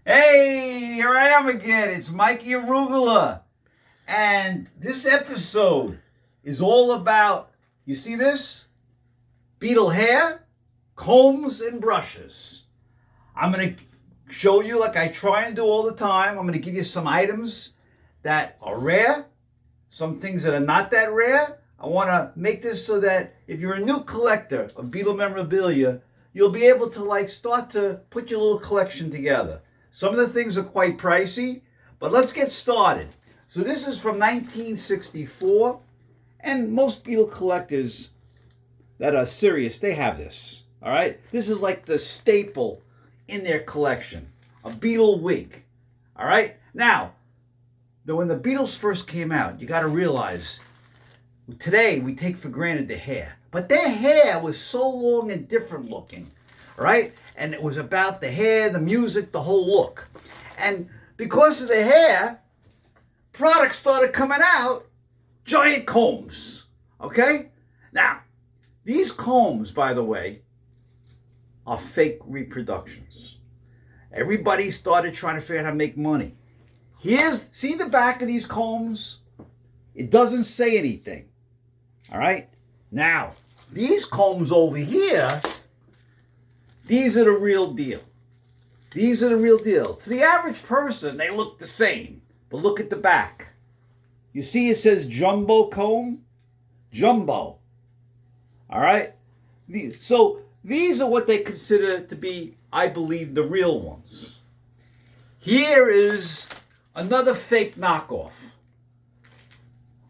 Hey, here I am again. It's Mikey Arugula. And this episode is all about, you see this? Beetle hair, combs, and brushes. I'm going to show you, like I try and do all the time, I'm going to give you some items that are rare, some things that are not that rare. I want to make this so that if you're a new collector of Beatles memorabilia, you'll be able to start to put your little collection together. Some of the things are quite pricey, but let's get started. So this is from 1964, and most Beatle collectors that are serious, they have this, all right? This is like the staple in their collection, a Beatle wig, all right? Now, when the Beatles first came out, you got to realize, today we take for granted the hair, but their hair was so long and different looking, right? And it was about the hair, the music, the whole look. And because of the hair, products started coming out, giant combs, okay? Now, these combs, by the way, are fake reproductions. Everybody started trying to figure out how to make money. See the back of these combs? It doesn't say anything, all right? Now, these combs over here, these are the real deal. These are the real deal. To the average person, they look the same. But look at the back. You see it says jumbo comb? Jumbo. All right? So these are what they consider to be, I believe, the real ones. Here is another fake knockoff.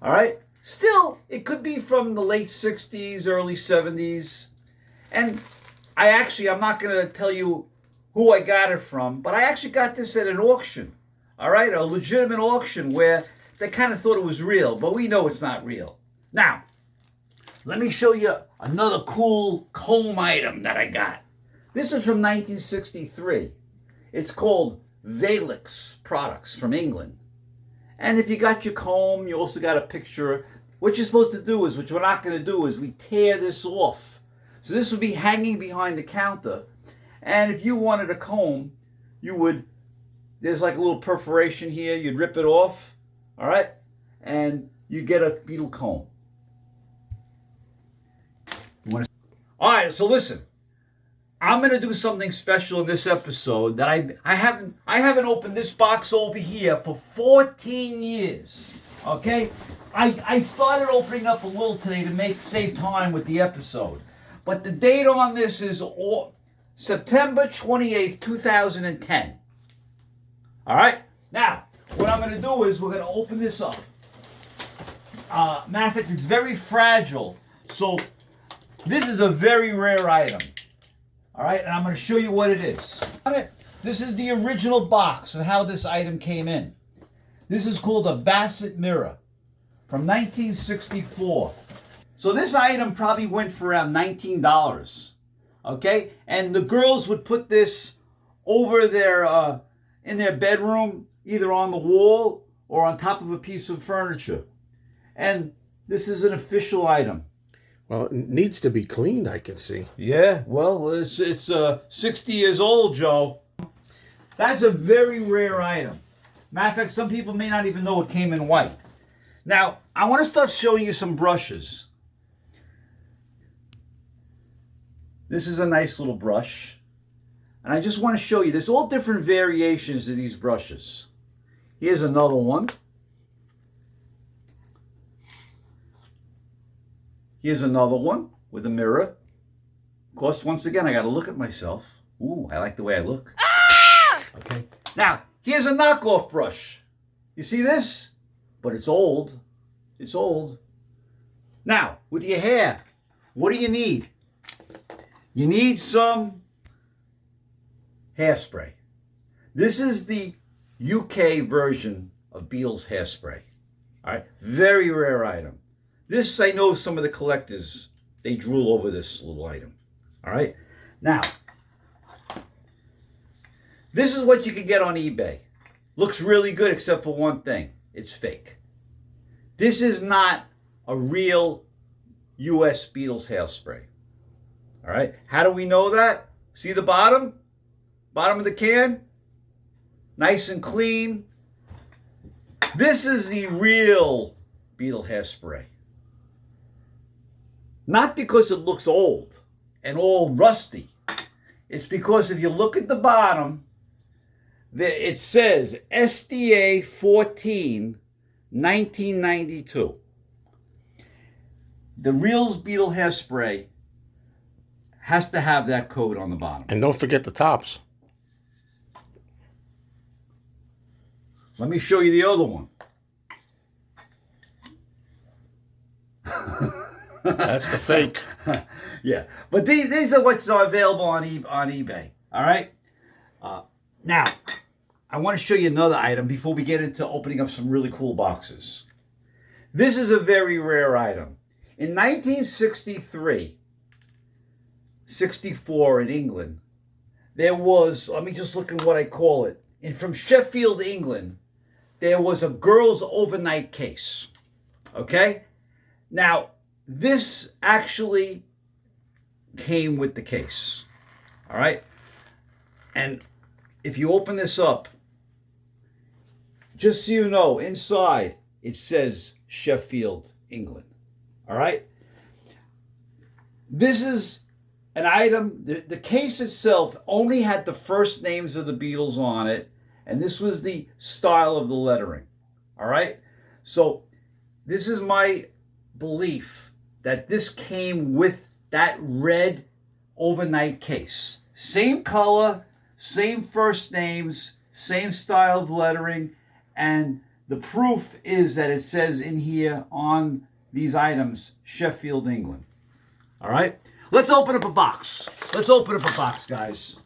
All right? Still, it could be from the late 60s, early 70s. And I'm not going to tell you who I got it from, but I actually got this at an auction, all right? A legitimate auction where they kind of thought it was real, but we know it's not real. Now, let me show you another cool comb item that I got. This is from 1963. It's called Valix Products from England. And if you got your comb, you also got a picture. What you're supposed to do is, which we're not going to do, is we tear this off. So this would be hanging behind the counter. And if you wanted a comb, there's like a little perforation here. You'd rip it off, all right? And you get a Beatle comb. All right, so listen. I'm going to do something special in this episode that I haven't opened this box over here for 14 years, okay? I started opening up a little today to save time with the episode. But the date on this is September 28th, 2010. All right? Now, what I'm going to do is we're going to open this up. Matter of fact, it's very fragile. So this is a very rare item. All right? And I'm going to show you what it is. This is the original box of how this item came in. This is called a Bassett mirror from 1964. So this item probably went for around $19, okay? And the girls would put this over in their bedroom, either on the wall or on top of a piece of furniture. And this is an official item. Well, it needs to be cleaned, I can see. Yeah, well, it's 60 years old, Joe. That's a very rare item. Matter of fact, some people may not even know it came in white. Now, I want to start showing you some brushes. This is a nice little brush. And I just want to show you, there's all different variations of these brushes. Here's another one. Here's another one with a mirror. Of course, once again, I got to look at myself. Ooh, I like the way I look. Ah! Okay. Now, here's a knockoff brush. You see this? But it's old. It's old. Now, with your hair, what do you need? You need some hairspray. This is the UK version of Beatles hairspray. All right, very rare item. This, I know some of the collectors, they drool over this little item. All right, now, this is what you can get on eBay. Looks really good except for one thing. It's fake. This is not a real US Beatles hairspray. All right, how do we know that? See the bottom? Bottom of the can? nice and clean. This is the real Beetle hairspray. Not because it looks old and all rusty. It's because if you look at the bottom, it says SDA 14, 1992. The real Beetle hairspray has to have that code on the bottom. And don't forget the tops. Let me show you the other one. That's the fake. Yeah, but these are what's available on eBay. All right. Now, I want to show you another item before we get into opening up some really cool boxes. This is a very rare item. In 1963, 64 in England, there was, let me just look at what I call it. From Sheffield, England, there was a girl's overnight case. Okay? Now, this actually came with the case. All right? And if you open this up, just so you know, inside it says Sheffield, England. All right? This is an item, the case itself only had the first names of the Beatles on it, and this was the style of the lettering. All right? So this is my belief that this came with that red overnight case. Same color, same first names, same style of lettering, and the proof is that it says in here on these items, Sheffield, England. All right? Let's open up a box. Let's open up a box, guys.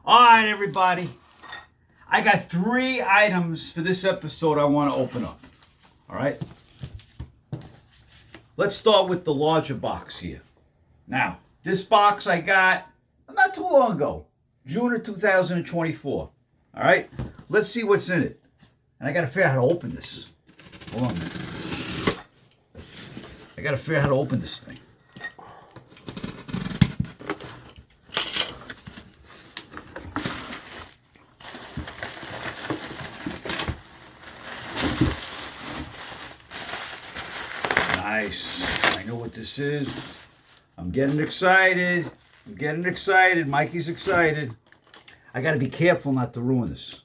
All right, everybody. I got 3 items for this episode I want to open up. All right? Let's start with the larger box here. Now, this box I got not too long ago, June of 2024. All right? Let's see what's in it. And I got to figure out how to open this. Hold on a minute. I got to figure out how to open this thing. Nice. I know what this is. I'm getting excited. Mikey's excited. I got to be careful not to ruin this.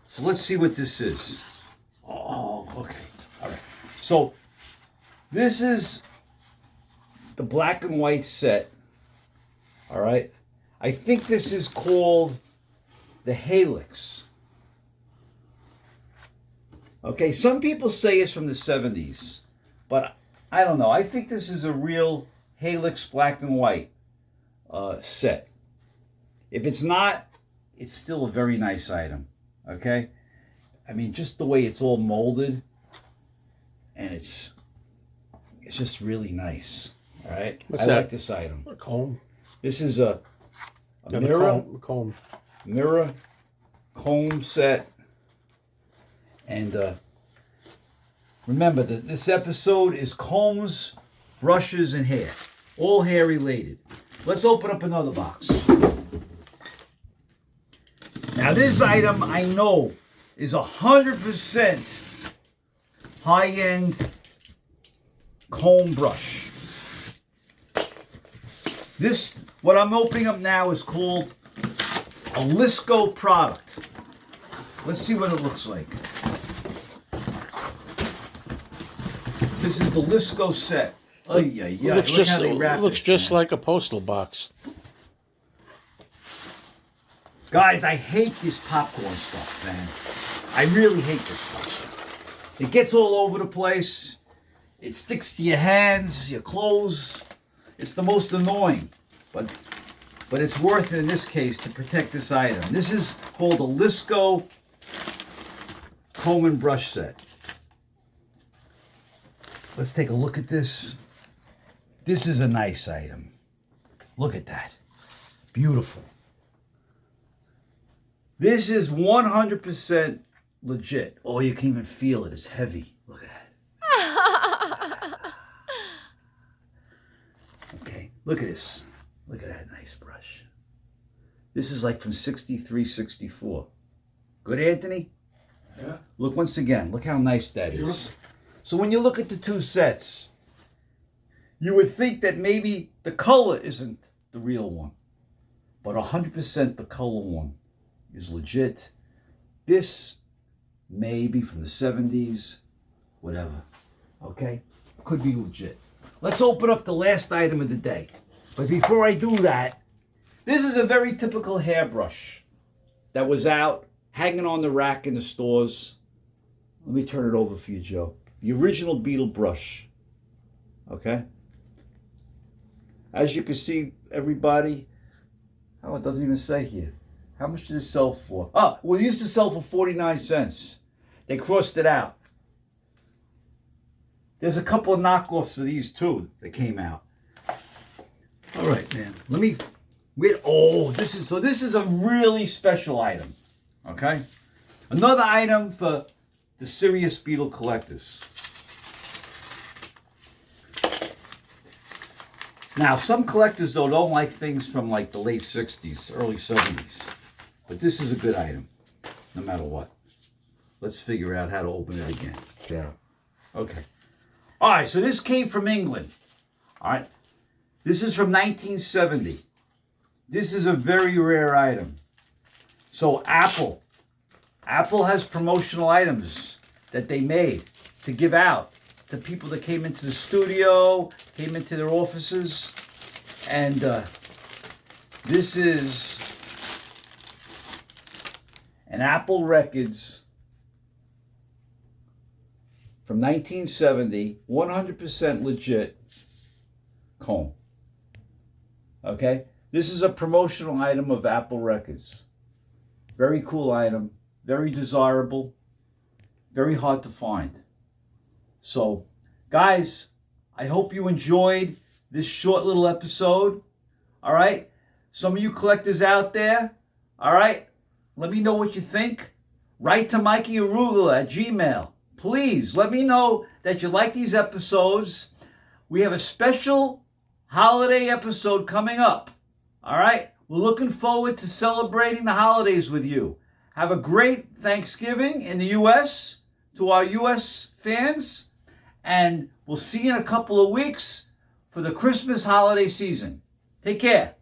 So let's see what this is. Oh, okay. All right. So this is the black and white set. All right. I think this is called the Helix. Okay, some people say it's from the 70s, but I don't know. I think this is a real Helix black and white set. If it's not, it's still a very nice item. Okay? I mean, just the way it's all molded, and it's just really nice. All right? What's I that? like this item. A comb. This is a Yeah, mirror, comb. mirror, comb set. And remember that this episode is combs, brushes, and hair. All hair related. Let's open up another box. Now this item I know is 100% high-end comb brush. This, what I'm opening up now, is called a Lisco product. Let's see what it looks like. This is the Lisco set. Oh yeah, yeah. Looks just like a postal box. Guys, I hate this popcorn stuff, man. I really hate this stuff. It gets all over the place. It sticks to your hands, your clothes. It's the most annoying, but it's worth it in this case to protect this item. This is called a Lisco comb and brush set. Let's take a look at this. This is a nice item. Look at that. Beautiful. This is 100% legit. Oh, you can even feel it. It's heavy. Look at that. Okay, look at this. Look at that nice brush. This is like from 63, 64. Good, Anthony? Yeah. Look once again. Look how nice that is. So when you look at the two sets, you would think that maybe the color isn't the real one. But 100% the color one is legit. This may be from the 70s, whatever. Okay? Could be legit. Let's open up the last item of the day. But before I do that, this is a very typical hairbrush that was out hanging on the rack in the stores. Let me turn it over for you, Joe. The original Beetle brush. Okay? As you can see, everybody, oh, it doesn't even say here. How much did it sell for? Oh, well, it used to sell for 49 cents. They crossed it out. There's a couple of knockoffs of these too that came out. All right, man. Let me wait. Oh, this is a really special item. Okay? Another item for the serious Beetle collectors. Now, some collectors, though, don't like things from like the late 60s, early 70s. But this is a good item, no matter what. Let's figure out how to open it again. Yeah. Okay. All right, so this came from England. All right. This is from 1970. This is a very rare item. So Apple has promotional items that they made to give out to people that came into the studio, came into their offices. And this is an Apple Records from 1970, 100% legit comb. Okay? This is a promotional item of Apple Records. Very cool item, very desirable, very hard to find. So, guys, I hope you enjoyed this short little episode. All right? Some of you collectors out there, all right? Let me know what you think. Write to Mikey Arugula at Gmail. Please let me know that you like these episodes. We have a special holiday episode coming up. All right? We're looking forward to celebrating the holidays with you. Have a great Thanksgiving in the U.S. to our U.S. fans. And we'll see you in a couple of weeks for the Christmas holiday season. Take care.